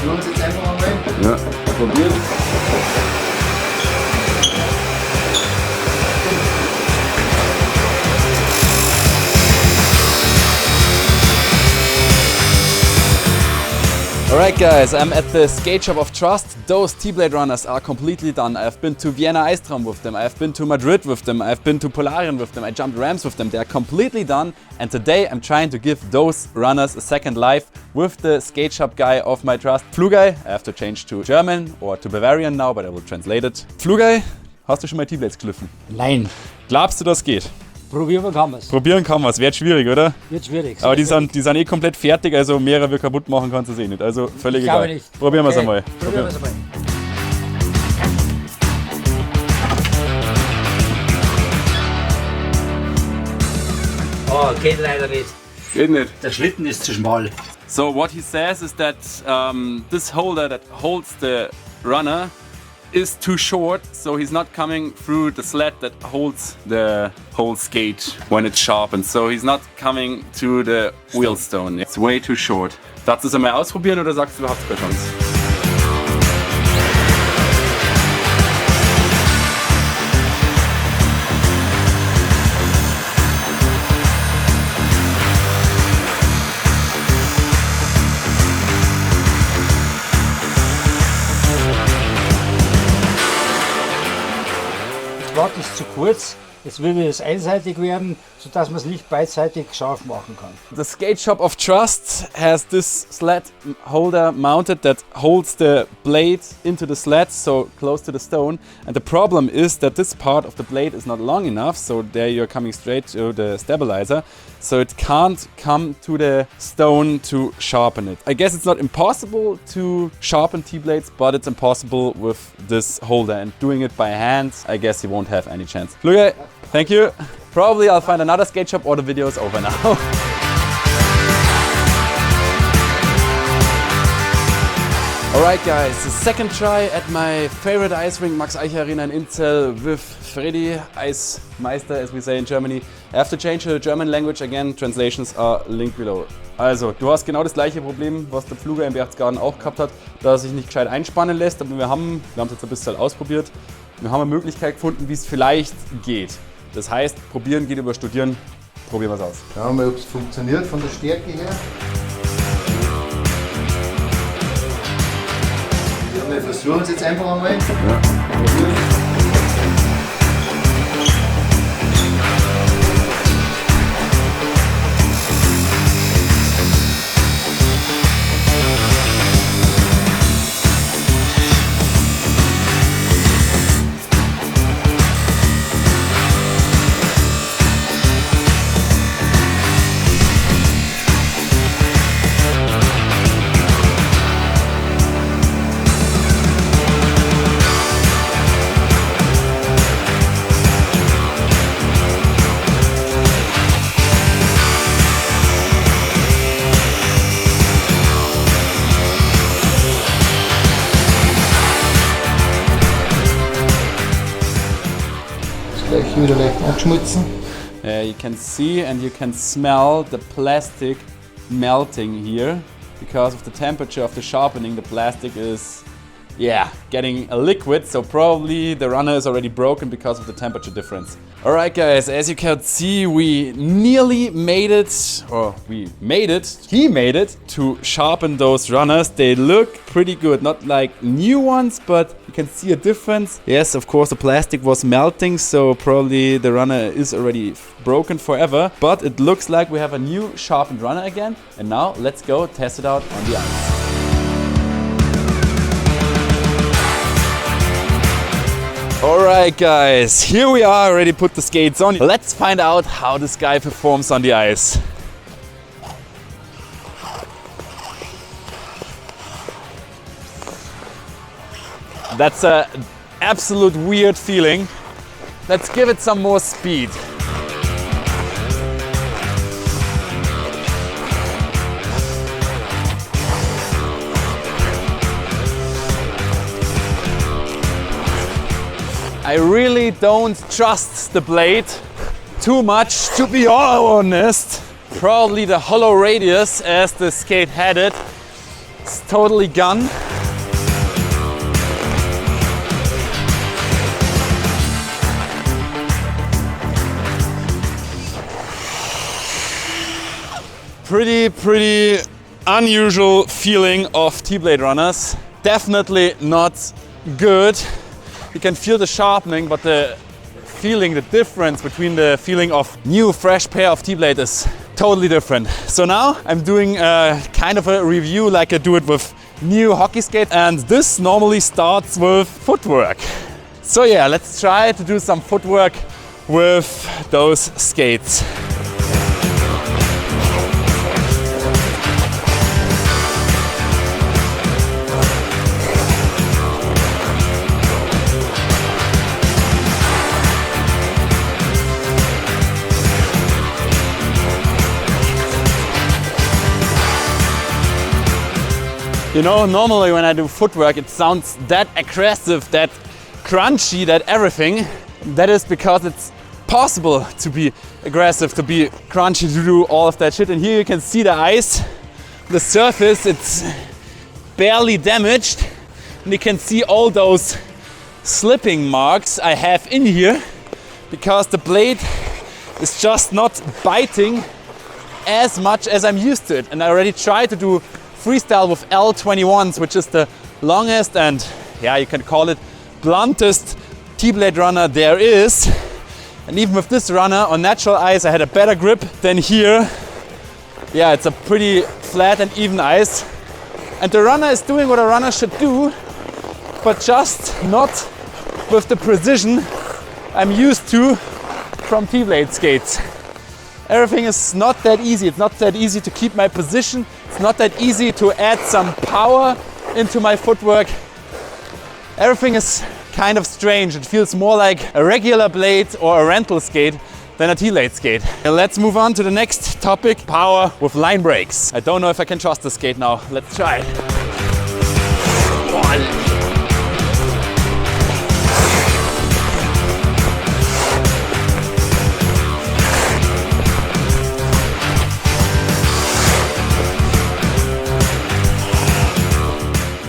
versuchen es jetzt einfach einmal. Ja, probieren. Alright guys, I'm at the skate shop of trust. Those T-blade runners are completely done. I've been to Vienna Ice Traum with them, I've been to Madrid with them, I've been to Polarian with them, I jumped ramps with them. They are completely done, and today I'm trying to give those runners a second life with the skate shop guy of my trust. Flugai, I have to change to German or to Bavarian now, but I will translate it. Flugai, hast du schon mal T-blades geschliffen? Nein. Glaubst du, das geht? Probieren kann man es. Probieren kann man es, wird schwierig, oder? Wird schwierig. Aber die sind eh komplett fertig, also mehrere kaputt machen kannst du es eh nicht. Also völlig egal. Ich nicht. Probieren wir es einmal. Probieren wir es einmal. Oh, geht leider nicht. Geht nicht. Der Schlitten ist zu schmal. So what he says is that this holder that holds the runner is too short, so he's not coming through the sled that holds the whole skate when it's sharpened. So he's not coming to the wheelstone. It's way too short. Darfst du es einmal ausprobieren oder sagst du, du hast keine Chance? Das Blatt ist zu kurz, jetzt will es einseitig werden, sodass man es nicht beidseitig scharf machen kann. The skate shop of trust has this sled holder mounted that holds the blade into the sled, so close to the stone. And the problem is that this part of the blade is not long enough, so there you're coming straight to the stabilizer. So it can't come to the stone to sharpen it. I guess it's not impossible to sharpen T-blades, but it's impossible with this holder. And doing it by hand, I guess you won't have any chance. Flugai, thank you. Probably I'll find another skate shop or the video is over now. Alright guys, the second try at my favorite ice rink, Max Eicher Arena in Inzell with Freddy, Ice Meister as we say in Germany. I have to change the German language again, translations are linked below. Also, du hast genau das gleiche Problem, was der Fluger im Berchtesgaden auch gehabt hat, dass er sich nicht gescheit einspannen lässt, aber wir haben es jetzt ein bisschen ausprobiert. Wir haben eine Möglichkeit gefunden, wie es vielleicht geht. Das heißt, probieren geht über studieren, probieren wir es aus. Schauen wir mal, ob es funktioniert von der Stärke her. Wir versuchen es jetzt einfach einmal. Ja. Gleich wieder leicht anschmutzen. You can see and you can smell the plastic melting here. Because of the temperature of the sharpening, the plastic is getting a liquid, so probably the runner is already broken because of the temperature difference. Alright guys, as you can see, we nearly made it, or he made it to sharpen those runners. They look pretty good, not like new ones, but you can see a difference. Yes, of course the plastic was melting, so probably the runner is already broken forever, but it looks like we have a new sharpened runner again. And now let's go test it out on the ice. Alright guys, here we are, already put the skates on. Let's find out how this guy performs on the ice. That's an absolute weird feeling. Let's give it some more speed. I really don't trust the blade too much, to be honest. Probably the hollow radius as the skate had it It's totally gone. Pretty unusual feeling of T-blade runners. Definitely not good. You can feel the sharpening, but the difference between the feeling of new fresh pair of T-blade is totally different. So now I'm doing kind of a review like I do it with new hockey skate, and this normally starts with footwork. So yeah, let's try to do some footwork with those skates. You know, normally when I do footwork, it sounds that aggressive, that crunchy, that everything. That is because it's possible to be aggressive, to be crunchy, to do all of that shit. And here you can see the ice, the surface, it's barely damaged. And you can see all those slipping marks I have in here because the blade is just not biting as much as I'm used to it. And I already tried to do freestyle with L21s, which is the longest and, yeah, you can call it bluntest T-blade runner there is. And even with this runner on natural ice, I had a better grip than here. Yeah, it's a pretty flat and even ice. And the runner is doing what a runner should do, but just not with the precision I'm used to from T-blade skates. Everything is not that easy. It's not that easy to keep my position. It's not that easy to add some power into my footwork. Everything is kind of strange. It feels more like a regular blade or a rental skate than a T-blade skate. Let's move on to the next topic, power with line breaks. I don't know if I can trust the skate now. Let's try.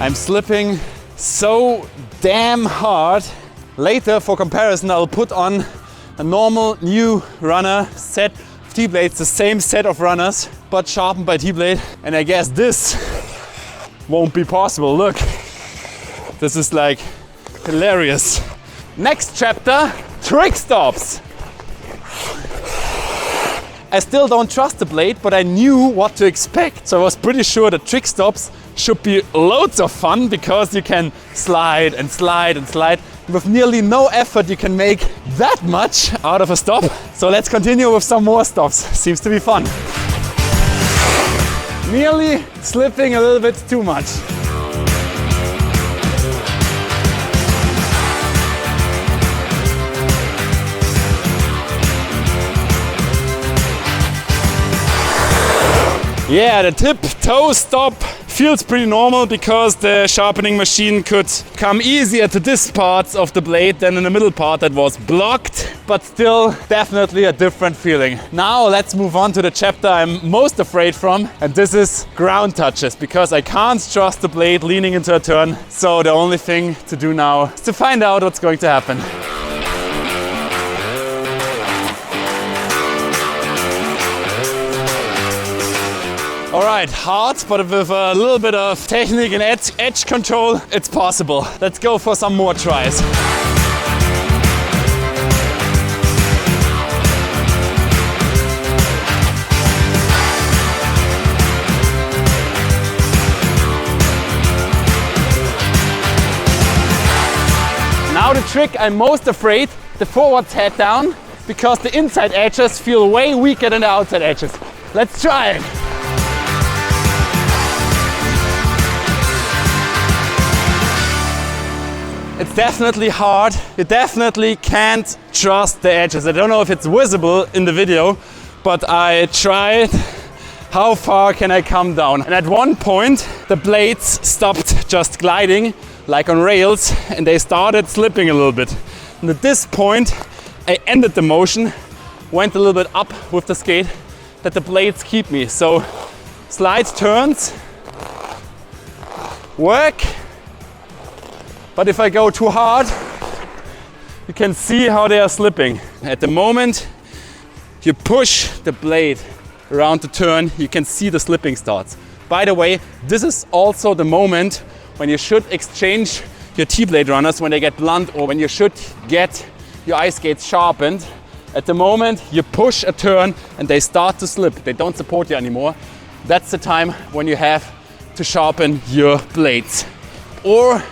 I'm slipping so damn hard. Later, for comparison, I'll put on a normal new runner set of T-blades, the same set of runners, but sharpened by T-blade. And I guess this won't be possible. Look, this is like hilarious. Next chapter, trick stops. I still don't trust the blade, but I knew what to expect. So I was pretty sure the trick stops should be loads of fun because you can slide and slide and slide. With nearly no effort, you can make that much out of a stop. So let's continue with some more stops. Seems to be fun. Nearly slipping a little bit too much. Yeah, the tip-toe stop feels pretty normal because the sharpening machine could come easier to this part of the blade than in the middle part that was blocked, but still definitely a different feeling. Now let's move on to the chapter I'm most afraid from, and this is ground touches, because I can't trust the blade leaning into a turn. So the only thing to do now is to find out what's going to happen. All right, hard, but with a little bit of technique and edge control, it's possible. Let's go for some more tries. Now the trick I'm most afraid, the forwards head down, because the inside edges feel way weaker than the outside edges. Let's try it. It's definitely hard. You definitely can't trust the edges. I don't know if it's visible in the video, but I tried how far can I come down. And at one point, the blades stopped just gliding like on rails and they started slipping a little bit. And at this point, I ended the motion, went a little bit up with the skate, that the blades keep me. So slide turns, work. But if I go too hard, you can see how they are slipping. At the moment you push the blade around the turn, you can see the slipping starts. By the way, this is also the moment when you should exchange your T-blade runners when they get blunt, or when you should get your ice skates sharpened. At the moment you push a turn and they start to slip, they don't support you anymore. That's the time when you have to sharpen your blades, or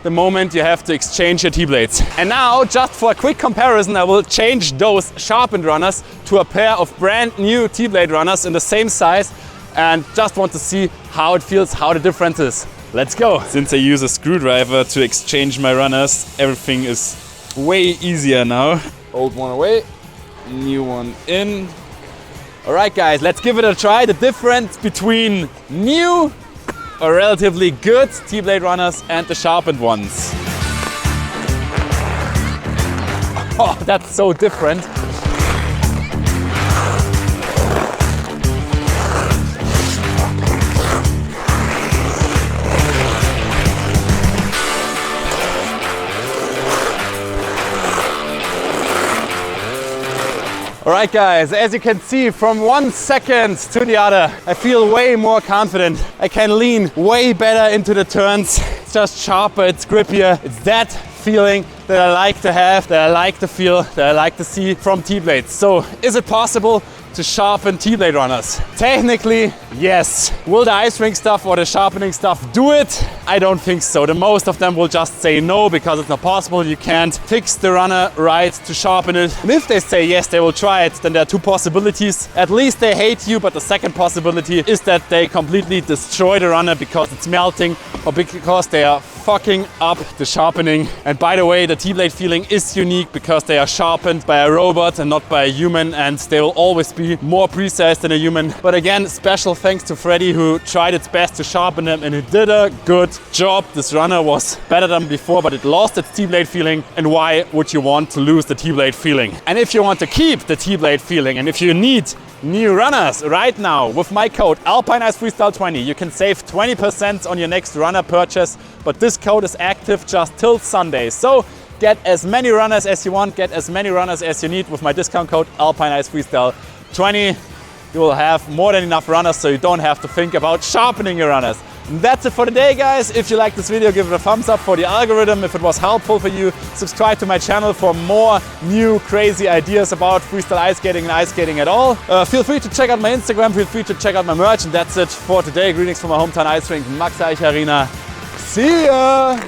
the moment you have to exchange your T-blades. And now, just for a quick comparison, I will change those sharpened runners to a pair of brand new T-blade runners in the same size, and just want to see how it feels, how the difference is. Let's go! Since I use a screwdriver to exchange my runners, everything is way easier now. Old one away, new one in. Alright guys, let's give it a try. The difference between new or relatively good T-blade runners and the sharpened ones. Oh, that's so different. Alright guys, as you can see, from 1 second to the other, I feel way more confident. I can lean way better into the turns. It's just sharper, it's grippier. It's that feeling that I like to have, that I like to feel, that I like to see from T-blades. So, is it possible to sharpen T-blade runners? Technically, yes. Will the ice rink stuff or the sharpening stuff do it? I don't think so. The most of them will just say no, because it's not possible. You can't fix the runner right to sharpen it. And if they say yes, they will try it, then there are two possibilities. At least they hate you, but the second possibility is that they completely destroy the runner because it's melting, or because they are fucking up the sharpening. And by the way, the T-blade feeling is unique because they are sharpened by a robot and not by a human, and they will always be more precise than a human. But again, special thanks to Freddy, who tried its best to sharpen them, and he did a good job. This runner was better than before, but it lost its T-blade feeling. And why would you want to lose the T-blade feeling? And if you want to keep the T-blade feeling, and if you need new runners right now, with my code Alpine Freestyle 20, you can save 20% on your next runner purchase. But this code is active just till Sunday. So get as many runners as you want, get as many runners as you need with my discount code Alpine Freestyle 20. You will have more than enough runners, so you don't have to think about sharpening your runners. And that's it for today, guys. If you like this video, give it a thumbs up for the algorithm. If it was helpful for you, subscribe to my channel for more new crazy ideas about freestyle ice skating and ice skating at all. Feel free to check out my Instagram, feel free to check out my merch. And that's it for today. Greetings from my hometown ice rink, Max Eich Arena. See ya!